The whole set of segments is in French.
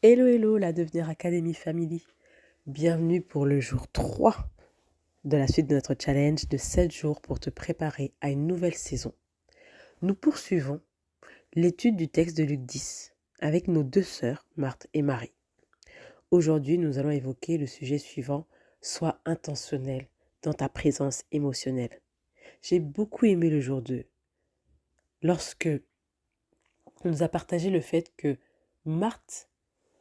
Hello, hello, la Devenir Academy Family. Bienvenue pour le jour 3 de la suite de notre challenge de 7 jours pour te préparer à une nouvelle saison. Nous poursuivons l'étude du texte de Luc 10 avec nos deux sœurs, Marthe et Marie. Aujourd'hui, nous allons évoquer le sujet suivant, sois intentionnel dans ta présence émotionnelle. J'ai beaucoup aimé le jour 2 lorsque on nous a partagé le fait que Marthe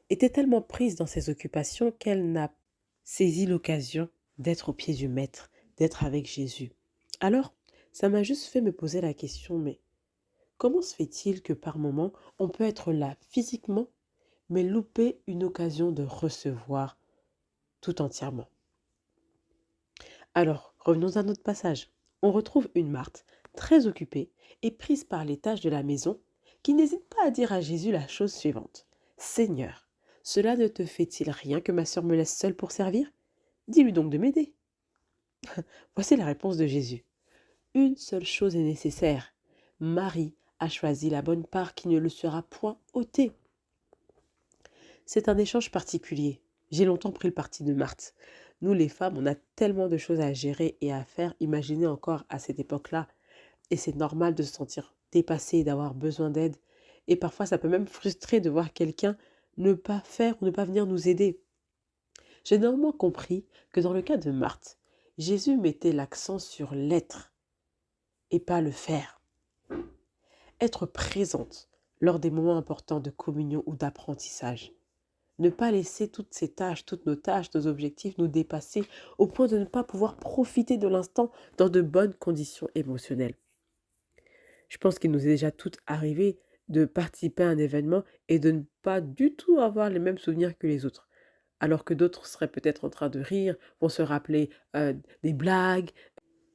était tellement prise dans ses occupations qu'elle n'a saisi l'occasion d'être aux pieds du Maître, d'être avec Jésus. Alors, ça m'a juste fait me poser la question, mais comment se fait-il que par moments, on peut être là physiquement, mais louper une occasion de recevoir tout entièrement? Alors, revenons à notre passage. On retrouve une Marthe, très occupée et prise par les tâches de la maison, qui n'hésite pas à dire à Jésus la chose suivante. Seigneur, cela ne te fait-il rien que ma sœur me laisse seule pour servir? Dis-lui donc de m'aider. Voici la réponse de Jésus. Une seule chose est nécessaire. Marie a choisi la bonne part qui ne le sera point ôtée. C'est un échange particulier. J'ai longtemps pris le parti de Marthe. Nous, les femmes, on a tellement de choses à gérer et à faire, imaginez encore à cette époque-là. Et c'est normal de se sentir dépassé, d'avoir besoin d'aide. Et parfois, ça peut même frustrer de voir quelqu'un ne pas faire ou ne pas venir nous aider. J'ai néanmoins compris que dans le cas de Marthe, Jésus mettait l'accent sur l'être et pas le faire. Être présente lors des moments importants de communion ou d'apprentissage. Ne pas laisser toutes ces tâches, toutes nos tâches, nos objectifs nous dépasser au point de ne pas pouvoir profiter de l'instant dans de bonnes conditions émotionnelles. Je pense qu'il nous est déjà tout arrivé de participer à un événement et de ne pas du tout avoir les mêmes souvenirs que les autres. Alors que d'autres seraient peut-être en train de rire, vont se rappeler des blagues,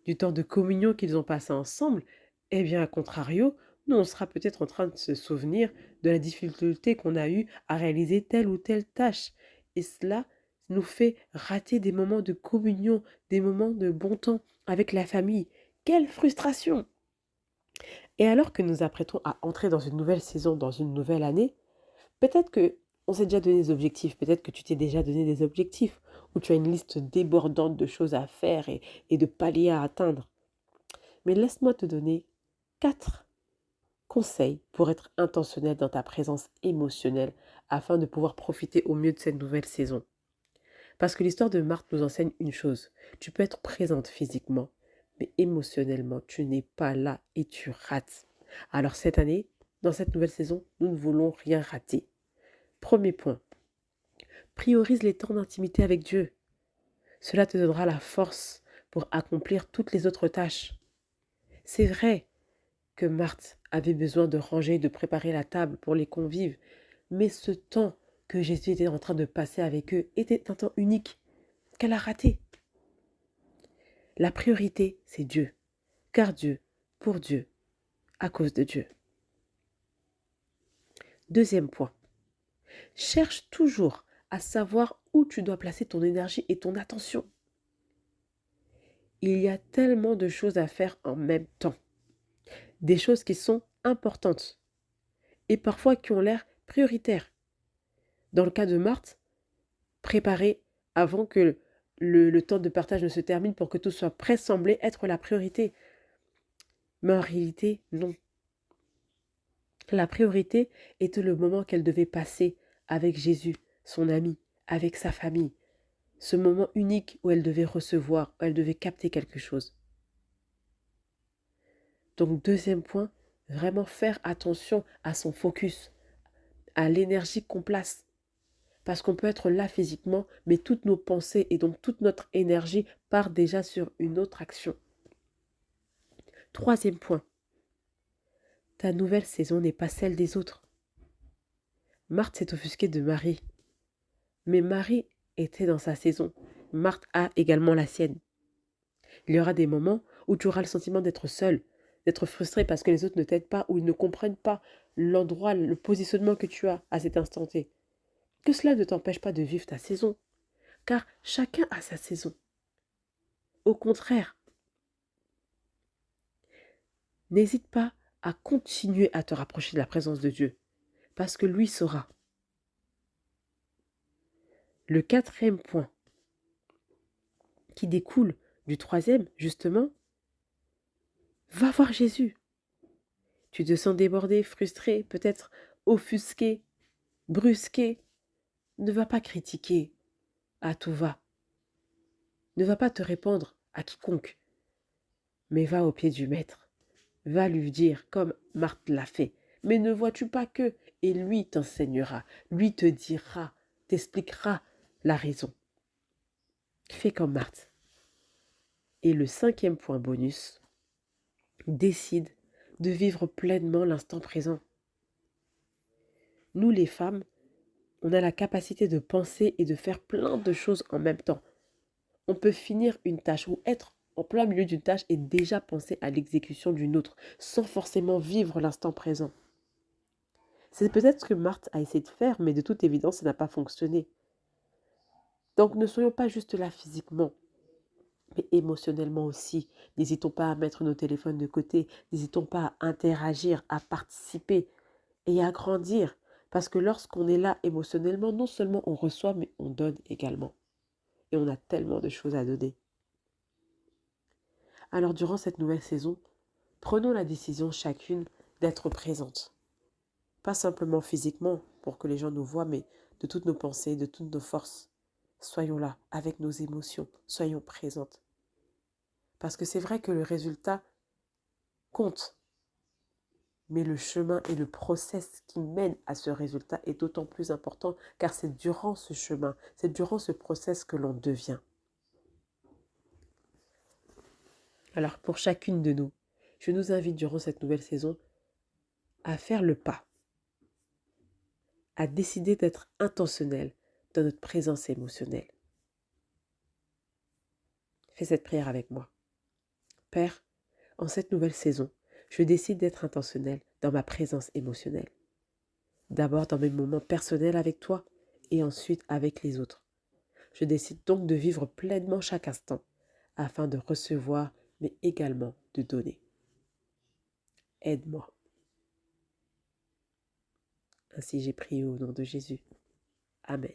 du temps de communion qu'ils ont passé ensemble. Eh bien, à contrario, nous, on sera peut-être en train de se souvenir de la difficulté qu'on a eue à réaliser telle ou telle tâche. Et cela nous fait rater des moments de communion, des moments de bon temps avec la famille. Quelle frustration! Et alors que nous apprêtons à entrer dans une nouvelle saison, dans une nouvelle année, peut-être que on s'est déjà donné des objectifs, peut-être que tu t'es déjà donné des objectifs, ou tu as une liste débordante de choses à faire et de paliers à atteindre. Mais laisse-moi te donner 4 conseils pour être intentionnel dans ta présence émotionnelle afin de pouvoir profiter au mieux de cette nouvelle saison. Parce que l'histoire de Marthe nous enseigne une chose, tu peux être présente physiquement, mais émotionnellement, tu n'es pas là et tu rates. Alors cette année, dans cette nouvelle saison, nous ne voulons rien rater. Premier point, priorise les temps d'intimité avec Dieu. Cela te donnera la force pour accomplir toutes les autres tâches. C'est vrai que Marthe avait besoin de ranger, de préparer la table pour les convives, mais ce temps que Jésus était en train de passer avec eux était un temps unique qu'elle a raté. La priorité, c'est Dieu, car Dieu, pour Dieu, à cause de Dieu. Deuxième point, cherche toujours à savoir où tu dois placer ton énergie et ton attention. Il y a tellement de choses à faire en même temps. Des choses qui sont importantes et parfois qui ont l'air prioritaires. Dans le cas de Marthe, préparer avant que le temps de partage ne se termine pour que tout soit prêt semblait être la priorité. Mais en réalité, non. La priorité était le moment qu'elle devait passer avec Jésus, son ami, avec sa famille. Ce moment unique où elle devait recevoir, où elle devait capter quelque chose. Donc deuxième point, vraiment faire attention à son focus, à l'énergie qu'on place. Parce qu'on peut être là physiquement, mais toutes nos pensées et donc toute notre énergie part déjà sur une autre action. Troisième point, ta nouvelle saison n'est pas celle des autres. Marthe s'est offusquée de Marie, mais Marie était dans sa saison. Marthe a également la sienne. Il y aura des moments où tu auras le sentiment d'être seul, d'être frustré parce que les autres ne t'aident pas ou ils ne comprennent pas l'endroit, le positionnement que tu as à cet instant T. Que cela ne t'empêche pas de vivre ta saison, car chacun a sa saison. Au contraire, n'hésite pas à continuer à te rapprocher de la présence de Dieu, parce que lui saura. Le quatrième point qui découle du troisième, justement, va voir Jésus. Tu te sens débordé, frustré, peut-être offusqué, brusqué. Ne va pas critiquer à tout va. Ne va pas te répondre à quiconque, mais va au pied du maître. Va lui dire comme Marthe l'a fait. Mais ne vois-tu pas que, et lui t'enseignera, lui te dira, t'expliquera la raison. Fais comme Marthe. Et le cinquième point bonus, décide de vivre pleinement l'instant présent. Nous les femmes, on a la capacité de penser et de faire plein de choses en même temps. On peut finir une tâche ou être en plein milieu d'une tâche et déjà penser à l'exécution d'une autre, sans forcément vivre l'instant présent. C'est peut-être ce que Marthe a essayé de faire, mais de toute évidence, ça n'a pas fonctionné. Donc ne soyons pas juste là physiquement, mais émotionnellement aussi. N'hésitons pas à mettre nos téléphones de côté, n'hésitons pas à interagir, à participer et à grandir. Parce que lorsqu'on est là émotionnellement, non seulement on reçoit, mais on donne également. Et on a tellement de choses à donner. Alors durant cette nouvelle saison, prenons la décision chacune d'être présente. Pas simplement physiquement pour que les gens nous voient, mais de toutes nos pensées, de toutes nos forces. Soyons là avec nos émotions, soyons présentes. Parce que c'est vrai que le résultat compte, mais le chemin et le process qui mène à ce résultat est d'autant plus important car c'est durant ce chemin, c'est durant ce process que l'on devient. Alors pour chacune de nous, je nous invite durant cette nouvelle saison à faire le pas, à décider d'être intentionnel dans notre présence émotionnelle. Fais cette prière avec moi. Père, en cette nouvelle saison, je décide d'être intentionnel dans ma présence émotionnelle. D'abord dans mes moments personnels avec toi et ensuite avec les autres. Je décide donc de vivre pleinement chaque instant afin de recevoir mais également de donner. Aide-moi. Ainsi j'ai prié au nom de Jésus. Amen.